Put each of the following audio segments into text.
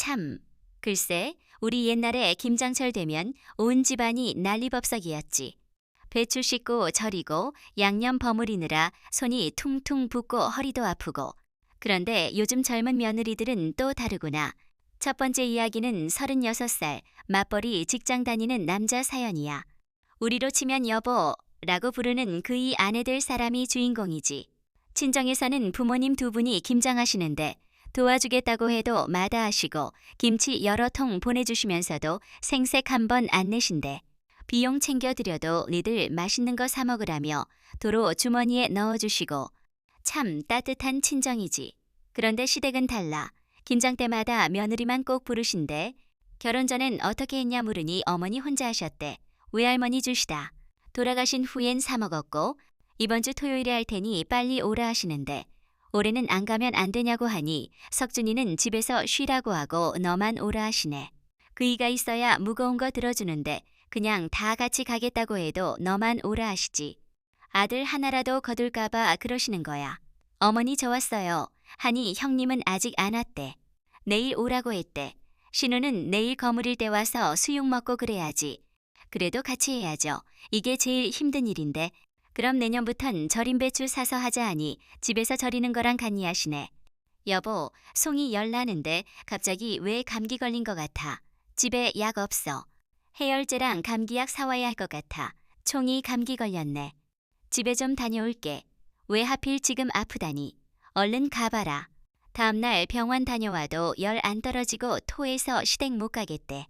참, 글쎄, 우리 옛날에 김장철 되면 온 집안이 난리법석이었지. 배추 씻고 절이고 양념 버무리느라 손이 퉁퉁 붓고 허리도 아프고. 그런데 요즘 젊은 며느리들은 또 다르구나. 첫 번째 이야기는 36살 맞벌이 직장 다니는 남자 사연이야. 우리로 치면 여보라고 부르는 그의 아내 될 사람이 주인공이지. 친정에서는 부모님 두 분이 김장하시는데 도와주겠다고 해도 마다하시고 김치 여러 통 보내주시면서도 생색 한 번 안 내신대. 비용 챙겨드려도 니들 맛있는 거 사 먹으라며 도로 주머니에 넣어주시고. 참 따뜻한 친정이지. 그런데 시댁은 달라. 김장 때마다 며느리만 꼭 부르신대. 결혼 전엔 어떻게 했냐 물으니 어머니 혼자 하셨대. 외할머니 주시다. 돌아가신 후엔 사 먹었고 이번 주 토요일에 할 테니 빨리 오라 하시는데 올해는 안 가면 안 되냐고 하니 석준이는 집에서 쉬라고 하고 너만 오라 하시네. 그이가 있어야 무거운 거 들어주는데 그냥 다 같이 가겠다고 해도 너만 오라 하시지. 아들 하나라도 거둘까봐 그러시는 거야. 어머니 저 왔어요 하니 형님은 아직 안 왔대. 내일 오라고 했대. 신우는 내일 거물일 때 와서 수육 먹고 그래야지. 그래도 같이 해야죠. 이게 제일 힘든 일인데. 그럼 내년부턴 절인 배추 사서 하자 하니 집에서 절이는 거랑 같니 하시네. 여보, 송이 열 나는데 갑자기 왜 감기 걸린 것 같아. 집에 약 없어. 해열제랑 감기약 사와야 할 것 같아. 총이 감기 걸렸네. 집에 좀 다녀올게. 왜 하필 지금 아프다니. 얼른 가봐라. 다음날 병원 다녀와도 열 안 떨어지고 토해서 시댁 못 가겠대.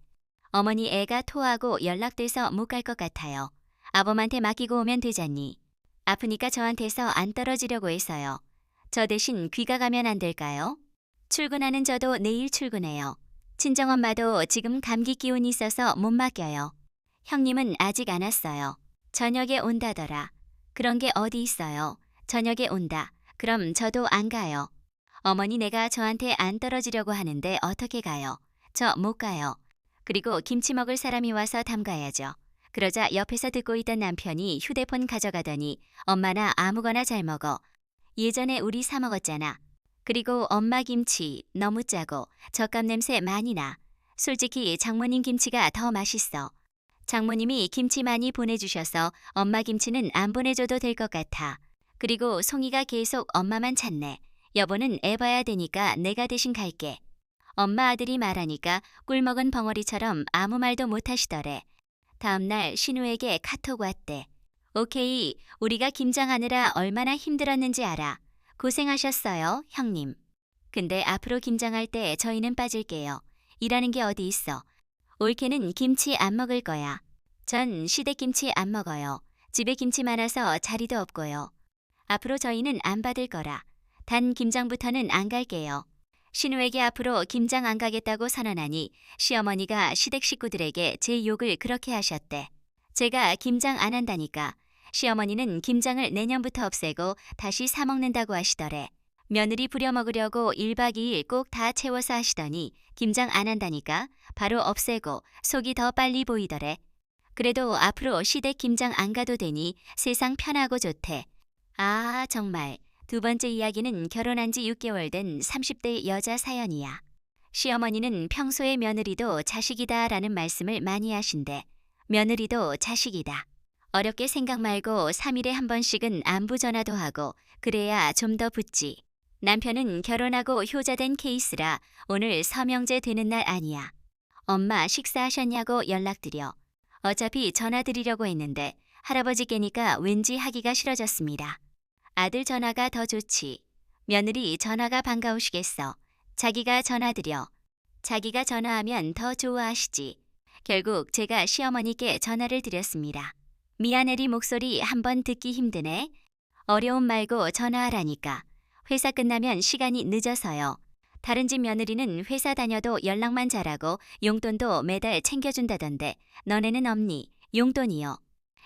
어머니 애가 토하고 연락돼서 못 갈 것 같아요. 아범한테 맡기고 오면 되잖니. 아프니까 저한테서 안 떨어지려고 해서요. 저 대신 귀가 가면 안 될까요? 출근하는 저도 내일 출근해요. 친정엄마도 지금 감기 기운이 있어서 못 맡겨요. 형님은 아직 안 왔어요. 저녁에 온다더라. 그런 게 어디 있어요. 저녁에 온다. 그럼 저도 안 가요. 어머니 내가 저한테 안 떨어지려고 하는데 어떻게 가요? 저 못 가요. 그리고 김치 먹을 사람이 와서 담가야죠. 그러자 옆에서 듣고 있던 남편이 휴대폰 가져가더니 엄마나 아무거나 잘 먹어. 예전에 우리 사 먹었잖아. 그리고 엄마 김치 너무 짜고 젓갈 냄새 많이 나. 솔직히 장모님 김치가 더 맛있어. 장모님이 김치 많이 보내주셔서 엄마 김치는 안 보내줘도 될 것 같아. 그리고 송이가 계속 엄마만 찾네. 여보는 애 봐야 되니까 내가 대신 갈게. 엄마 아들이 말하니까 꿀먹은 벙어리처럼 아무 말도 못 하시더래. 다음날 신우에게 카톡 왔대. 오케이, 우리가 김장하느라 얼마나 힘들었는지 알아. 고생하셨어요, 형님. 근데 앞으로 김장할 때 저희는 빠질게요. 일하는 게 어디 있어. 올케는 김치 안 먹을 거야. 전 시댁김치 안 먹어요. 집에 김치 많아서 자리도 없고요. 앞으로 저희는 안 받을 거라. 단 김장부터는 안 갈게요. 신우에게 앞으로 김장 안 가겠다고 선언하니 시어머니가 시댁 식구들에게 제 욕을 그렇게 하셨대. 제가 김장 안 한다니까. 시어머니는 김장을 내년부터 없애고 다시 사 먹는다고 하시더래. 며느리 부려먹으려고 1박 2일 꼭 다 채워서 하시더니 김장 안 한다니까 바로 없애고 속이 더 빨리 보이더래. 그래도 앞으로 시댁 김장 안 가도 되니 세상 편하고 좋대. 아, 정말. 두 번째 이야기는 결혼한 지 6개월 된 30대 여자 사연이야. 시어머니는 평소에 며느리도 자식이다 라는 말씀을 많이 하신대. 며느리도 자식이다. 어렵게 생각 말고 3일에 한 번씩은 안부 전화도 하고 그래야 좀 더 붙지. 남편은 결혼하고 효자된 케이스라 오늘 서명제 되는 날 아니야. 엄마 식사하셨냐고 연락드려. 어차피 전화드리려고 했는데 할아버지께니까 왠지 하기가 싫어졌습니다. 아들 전화가 더 좋지. 며느리 전화가 반가우시겠어. 자기가 전화드려. 자기가 전화하면 더 좋아하시지. 결국 제가 시어머니께 전화를 드렸습니다. 미안해리 목소리 한번 듣기 힘드네. 어려움 말고 전화하라니까. 회사 끝나면 시간이 늦어서요. 다른 집 며느리는 회사 다녀도 연락만 잘하고 용돈도 매달 챙겨준다던데 너네는 없니? 용돈이요.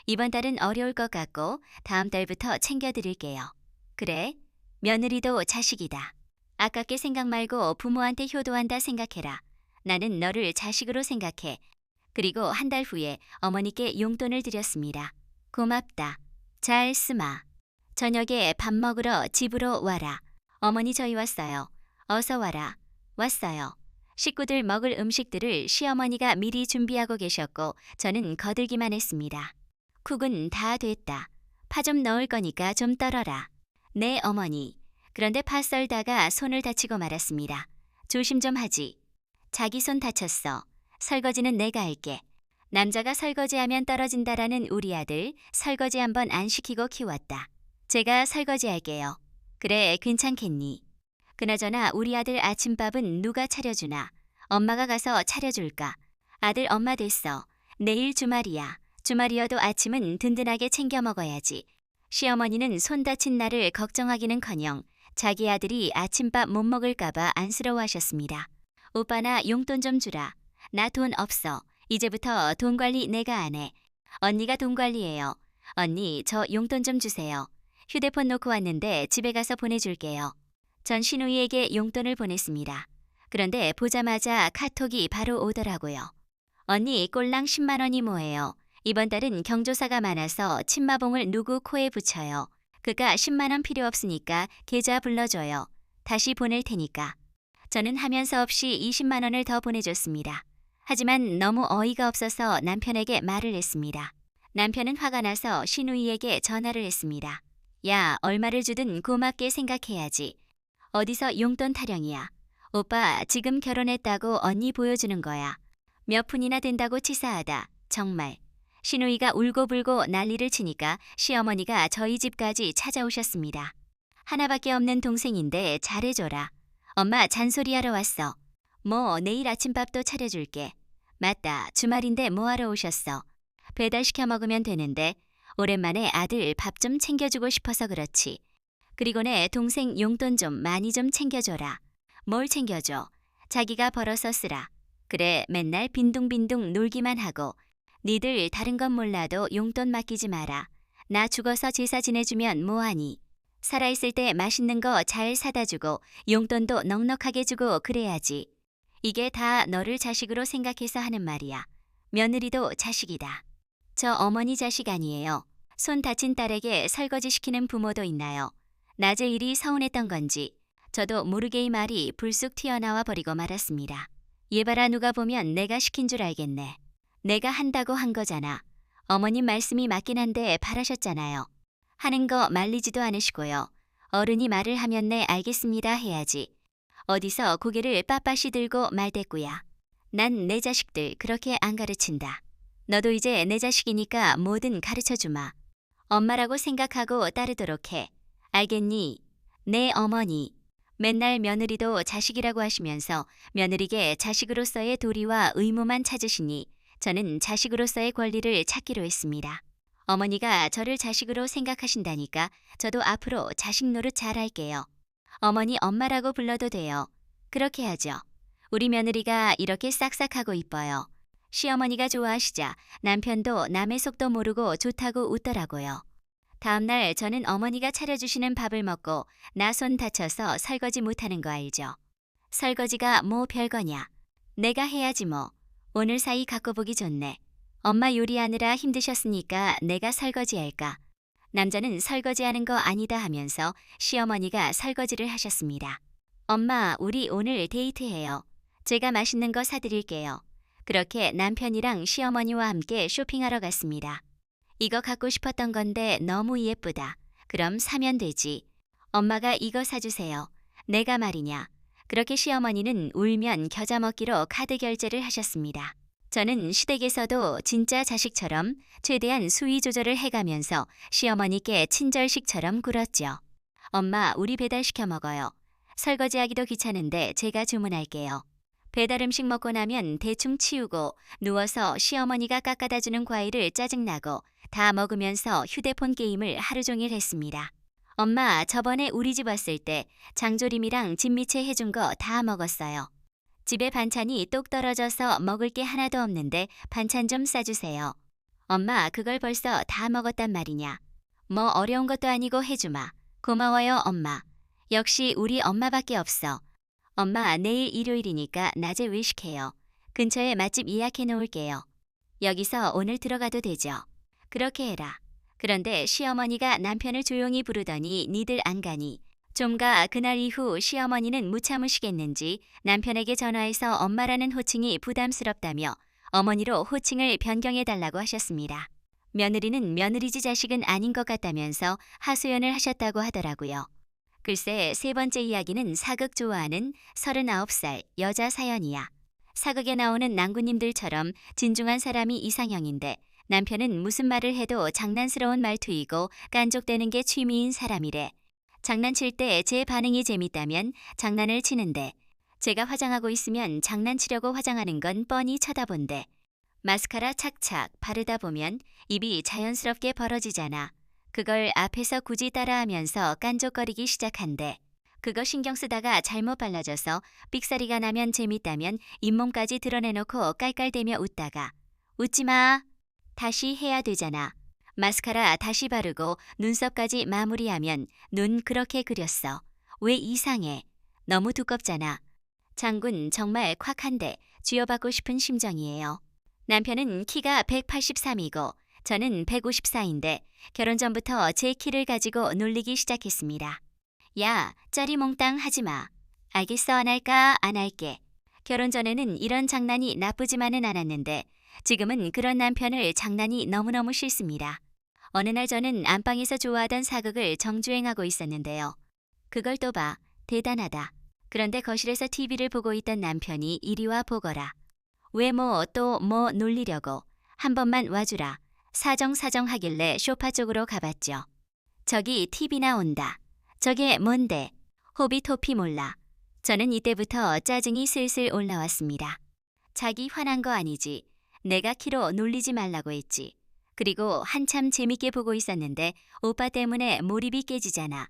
이번 달은 어려울 것 같고 다음 달부터 챙겨드릴게요. 그래, 며느리도 자식이다. 아깝게 생각 말고 부모한테 효도한다 생각해라. 나는 너를 자식으로 생각해. 그리고 한 달 후에 어머니께 용돈을 드렸습니다. 고맙다. 잘 쓰마. 저녁에 밥 먹으러 집으로 와라. 어머니 저희 왔어요. 어서 와라. 왔어요. 식구들 먹을 음식들을 시어머니가 미리 준비하고 계셨고 저는 거들기만 했습니다. 쿡은 다 됐다. 파 좀 넣을 거니까 좀 떨어라. 네, 어머니. 그런데 파 썰다가 손을 다치고 말았습니다. 조심 좀 하지. 자기 손 다쳤어. 설거지는 내가 할게. 남자가 설거지하면 떨어진다라는 우리 아들 설거지 한번 안 시키고 키웠다. 제가 설거지 할게요. 그래, 괜찮겠니? 그나저나 우리 아들 아침밥은 누가 차려주나? 엄마가 가서 차려줄까? 아들 엄마 됐어. 내일 주말이야. 주말이어도 아침은 든든하게 챙겨 먹어야지. 시어머니는 손 다친 나를 걱정하기는커녕 자기 아들이 아침밥 못 먹을까봐 안쓰러워하셨습니다. 오빠나 용돈 좀 주라. 나 돈 없어. 이제부터 돈 관리 내가 안 해. 언니가 돈 관리해요. 언니, 저 용돈 좀 주세요. 휴대폰 놓고 왔는데 집에 가서 보내줄게요. 전 신우이에게 용돈을 보냈습니다. 그런데 보자마자 카톡이 바로 오더라고요. 언니, 꼴랑 10만 원이 뭐예요? 이번 달은 경조사가 많아서 침마봉을 누구 코에 붙여요. 그가 10만 원 필요 없으니까 계좌 불러줘요. 다시 보낼 테니까. 저는 하면서 없이 20만 원을 더 보내줬습니다. 하지만 너무 어이가 없어서 남편에게 말을 했습니다. 남편은 화가 나서 신우이에게 전화를 했습니다. 야, 얼마를 주든 고맙게 생각해야지. 어디서 용돈 타령이야. 오빠, 지금 결혼했다고 언니 보여주는 거야. 몇 푼이나 된다고 치사하다. 정말. 신우이가 울고불고 난리를 치니까 시어머니가 저희 집까지 찾아오셨습니다. 하나밖에 없는 동생인데 잘해줘라. 엄마 잔소리하러 왔어. 뭐 내일 아침밥도 차려줄게. 맞다. 주말인데 뭐하러 오셨어? 배달시켜 먹으면 되는데 오랜만에 아들 밥 좀 챙겨주고 싶어서 그렇지. 그리고 내 동생 용돈 좀 많이 좀 챙겨줘라. 뭘 챙겨줘? 자기가 벌어서 쓰라. 그래, 맨날 빈둥빈둥 놀기만 하고 니들 다른 건 몰라도 용돈 맡기지 마라. 나 죽어서 제사 지내주면 뭐하니? 살아있을 때 맛있는 거 잘 사다 주고 용돈도 넉넉하게 주고 그래야지. 이게 다 너를 자식으로 생각해서 하는 말이야. 며느리도 자식이다. 저 어머니 자식 아니에요. 손 다친 딸에게 설거지 시키는 부모도 있나요? 낮에 일이 서운했던 건지 저도 모르게 이 말이 불쑥 튀어나와 버리고 말았습니다. 얘봐라, 누가 보면 내가 시킨 줄 알겠네. 내가 한다고 한 거잖아. 어머님 말씀이 맞긴 한데 바라셨잖아요. 하는 거 말리지도 않으시고요. 어른이 말을 하면 네 알겠습니다 해야지. 어디서 고개를 빳빳이 들고 말대꾸야. 난 내 자식들 그렇게 안 가르친다. 너도 이제 내 자식이니까 뭐든 가르쳐주마. 엄마라고 생각하고 따르도록 해. 알겠니? 네, 어머니. 맨날 며느리도 자식이라고 하시면서 며느리게 자식으로서의 도리와 의무만 찾으시니 저는 자식으로서의 권리를 찾기로 했습니다. 어머니가 저를 자식으로 생각하신다니까 저도 앞으로 자식 노릇 잘할게요. 어머니 엄마라고 불러도 돼요. 그렇게 하죠. 우리 며느리가 이렇게 싹싹하고 이뻐요. 시어머니가 좋아하시자 남편도 남의 속도 모르고 좋다고 웃더라고요. 다음날 저는 어머니가 차려주시는 밥을 먹고 나 손 다쳐서 설거지 못하는 거 알죠? 설거지가 뭐 별거냐. 내가 해야지 뭐. 오늘 사이 갖고 보기 좋네. 엄마 요리하느라 힘드셨으니까 내가 설거지할까. 남자는 설거지하는 거 아니다 하면서 시어머니가 설거지를 하셨습니다. 엄마, 우리 오늘 데이트해요. 제가 맛있는 거 사드릴게요. 그렇게 남편이랑 시어머니와 함께 쇼핑하러 갔습니다. 이거 갖고 싶었던 건데 너무 예쁘다. 그럼 사면 되지. 엄마가 이거 사주세요. 내가 말이냐. 그렇게 시어머니는 울면 겨자 먹기로 카드 결제를 하셨습니다. 저는 시댁에서도 진짜 자식처럼 최대한 수위 조절을 해가면서 시어머니께 친절식처럼 굴었죠. 엄마, 우리 배달시켜 먹어요. 설거지하기도 귀찮은데 제가 주문할게요. 배달 음식 먹고 나면 대충 치우고 누워서 시어머니가 깎아다 주는 과일을 짜증나고 다 먹으면서 휴대폰 게임을 하루 종일 했습니다. 엄마, 저번에 우리 집 왔을 때 장조림이랑 진미채 해준 거 다 먹었어요. 집에 반찬이 똑 떨어져서 먹을 게 하나도 없는데 반찬 좀 싸주세요. 엄마, 그걸 벌써 다 먹었단 말이냐. 뭐 어려운 것도 아니고 해주마. 고마워요, 엄마. 역시 우리 엄마밖에 없어. 엄마, 내일 일요일이니까 낮에 외식해요. 근처에 맛집 예약해 놓을게요. 여기서 오늘 들어가도 되죠? 그렇게 해라. 그런데 시어머니가 남편을 조용히 부르더니 니들 안 가니 좀가 그날 이후 시어머니는 무참으시겠는지 남편에게 전화해서 엄마라는 호칭이 부담스럽다며 어머니로 호칭을 변경해달라고 하셨습니다. 며느리는 며느리지 자식은 아닌 것 같다면서 하소연을 하셨다고 하더라고요. 글쎄, 세 번째 이야기는 사극 좋아하는 39살 여자 사연이야. 사극에 나오는 낭구님들처럼 진중한 사람이 이상형인데 남편은 무슨 말을 해도 장난스러운 말투이고 깐족대는 게 취미인 사람이래. 장난칠 때 제 반응이 재밌다면 장난을 치는데 제가 화장하고 있으면 장난치려고 화장하는 건 뻔히 쳐다본대. 마스카라 착착 바르다 보면 입이 자연스럽게 벌어지잖아. 그걸 앞에서 굳이 따라하면서 깐족거리기 시작한대. 그거 신경 쓰다가 잘못 발라져서 삑사리가 나면 재밌다면 잇몸까지 드러내놓고 깔깔대며 웃다가 웃지 마. 다시 해야 되잖아. 마스카라 다시 바르고 눈썹까지 마무리하면 눈 그렇게 그렸어. 왜 이상해? 너무 두껍잖아. 장군 정말 콱한데 쥐어받고 싶은 심정이에요. 남편은 키가 183이고 저는 154인데 결혼 전부터 제 키를 가지고 놀리기 시작했습니다. 야, 짜리몽땅 하지 마. 알겠어, 안 할까? 안 할게. 결혼 전에는 이런 장난이 나쁘지만은 않았는데 지금은 그런 남편을 장난이 너무너무 싫습니다. 어느 날 저는 안방에서 좋아하던 사극을 정주행하고 있었는데요. 그걸 또 봐. 대단하다. 그런데 거실에서 TV를 보고 있던 남편이 이리 와 보거라. 왜 또 뭐 놀리려고. 한 번만 와주라. 사정 하길래 소파 쪽으로 가봤죠. 저기 TV나 온다. 저게 뭔데? 호비토피 몰라. 저는 이때부터 짜증이 슬슬 올라왔습니다. 자기 화난 거 아니지. 내가 키로 놀리지 말라고 했지. 그리고 한참 재밌게 보고 있었는데 오빠 때문에 몰입이 깨지잖아.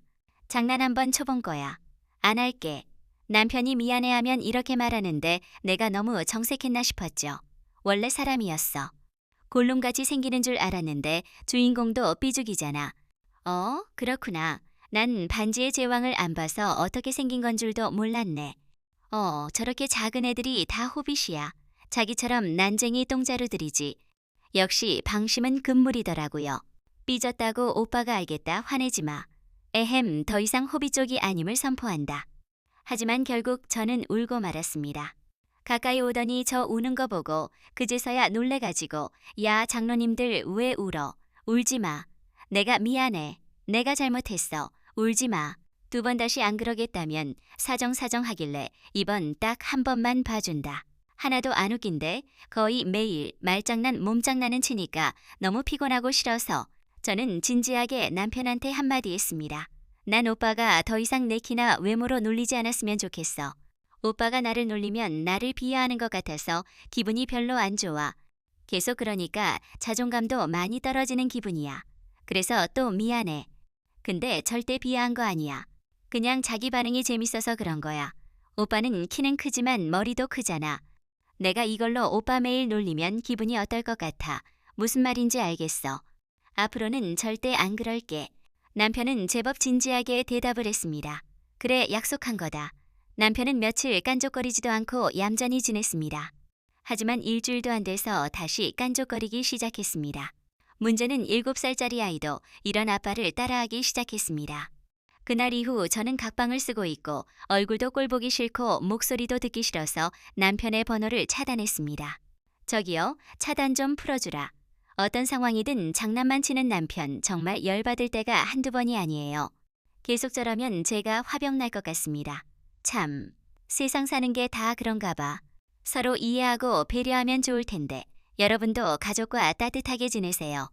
장난 한번 쳐본 거야. 안 할게. 남편이 미안해하면 이렇게 말하는데 내가 너무 정색했나 싶었죠. 원래 사람이었어. 골룸같이 생기는 줄 알았는데 주인공도 삐죽이잖아. 그렇구나. 난 반지의 제왕을 안 봐서 어떻게 생긴 건 줄도 몰랐네. 저렇게 작은 애들이 다 호빗이야. 자기처럼 난쟁이 똥자루들이지. 역시 방심은 금물이더라고요. 삐졌다고 오빠가 알겠다 화내지 마. 에헴, 더 이상 호빗 쪽이 아님을 선포한다. 하지만 결국 저는 울고 말았습니다. 가까이 오더니 저 우는 거 보고 그제서야 놀래가지고 야 장로님들 왜 울어? 울지 마. 내가 미안해. 내가 잘못했어. 울지 마. 두 번 다시 안 그러겠다면 사정 하길래 이번 딱 한 번만 봐준다. 하나도 안 웃긴데 거의 매일 말장난 몸장난은 치니까 너무 피곤하고 싫어서 저는 진지하게 남편한테 한마디 했습니다. 난 오빠가 더 이상 내 키나 외모로 놀리지 않았으면 좋겠어. 오빠가 나를 놀리면 나를 비하하는 것 같아서 기분이 별로 안 좋아. 계속 그러니까 자존감도 많이 떨어지는 기분이야. 그래서 또 미안해. 근데 절대 비하한 거 아니야. 그냥 자기 반응이 재밌어서 그런 거야. 오빠는 키는 크지만 머리도 크잖아. 내가 이걸로 오빠 매일 놀리면 기분이 어떨 것 같아. 무슨 말인지 알겠어. 앞으로는 절대 안 그럴게. 남편은 제법 진지하게 대답을 했습니다. 그래, 약속한 거다. 남편은 며칠 깐족거리지도 않고 얌전히 지냈습니다. 하지만 일주일도 안 돼서 다시 깐족거리기 시작했습니다. 문제는 7살짜리 아이도 이런 아빠를 따라하기 시작했습니다. 그날 이후 저는 각방을 쓰고 있고 얼굴도 꼴보기 싫고 목소리도 듣기 싫어서 남편의 번호를 차단했습니다. 저기요, 차단 좀 풀어주라. 어떤 상황이든 장난만 치는 남편 정말 열받을 때가 한두 번이 아니에요. 계속 저러면 제가 화병 날 것 같습니다. 참, 세상 사는 게 다 그런가 봐. 서로 이해하고 배려하면 좋을 텐데 여러분도 가족과 따뜻하게 지내세요.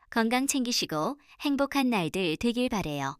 건강 챙기시고 행복한 날들 되길 바래요.